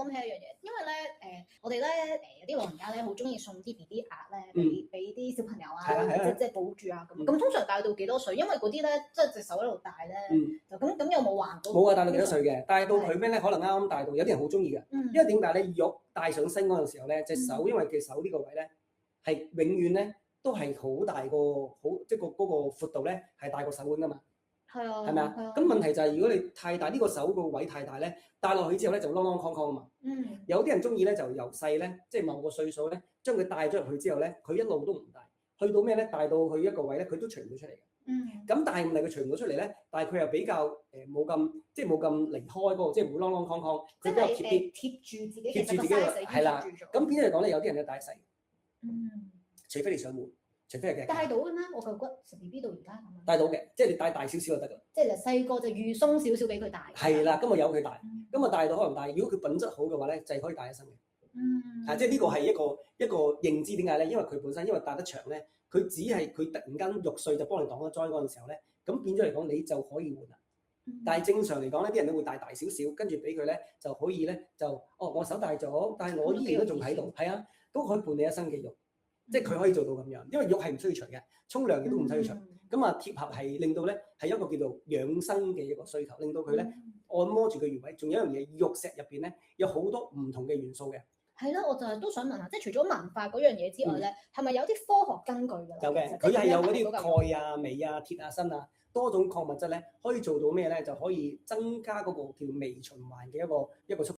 諗起一樣嘢，因為咧我哋咧有啲老人家咧好中意送啲 BB 鴨咧俾啲小朋友啊，即係保住啊咁。咁通常帶到幾多歲？因為嗰啲咧即係隻手喺度大咧，就咁有冇話到？冇啊，帶到幾多歲嘅？帶到佢咩咧？可能啱啱帶到，有啲人好中意嘅，因為點解咧？肉帶上身嗰陣時候咧，隻手因為隻手呢個位咧係永遠咧都係好大個，即係嗰個闊度咧係大過手腕噶嘛。係啊，係咪啊？咁問題就係如果你太大呢個手個位太大咧，戴落去之後咧就啷啷哐哐啊嘛。有啲人中意咧就由細咧，即係某個歲數咧，將佢戴咗入去之後咧，佢一路都唔戴，去到咩咧？戴到去一個位咧，佢都除唔到出嚟嘅。咁但係唔係佢除唔到出嚟咧，但係佢又比較冇咁即係冇咁離開嗰個，即係唔會啷啷哐哐，佢比較貼啲，貼住自己，貼住自己嘅係啦。咁變咗嚟講咧，有啲人就戴細，除非你想換。除非係嘅，帶到嘅咩？我嚿骨成 BB 到而家咁樣。帶到嘅，即係你帶大少少就得㗎。即係細個就預鬆少少俾佢帶。係啦，咁啊由佢帶，咁啊帶到可能帶。如果佢品質好嘅話咧，就係可以帶一生嘅。即係呢個係一個認知點解咧？因為佢本身因為帶得長咧，佢只係佢突然間肉碎就幫你擋咗災嗰陣時候咧，咁變咗嚟講你就可以換啦。但係正常嚟講咧，啲人都會帶大少少，跟住俾佢咧就可以咧就我手大咗，但係我依然都仲喺度，係啊，都可以伴你一生嘅肉。即係佢可以做到咁樣，因為肉係唔需要除嘅，沖涼亦都唔需要除。咁啊貼合係令到咧係一個叫做養生嘅一個需求，令到佢咧按摩住個穴位。仲有一樣嘢，玉石入邊咧有好多唔同嘅元素嘅。係啦，我就係都想問下，即係除咗文化嗰樣嘢之外咧，係咪有啲科學根據㗎？有嘅，佢係有嗰啲鈣啊、鎂啊、鐵啊、鋅啊多種礦物質咧，可以做到咩咧？就可以增加嗰個叫微循環嘅一個速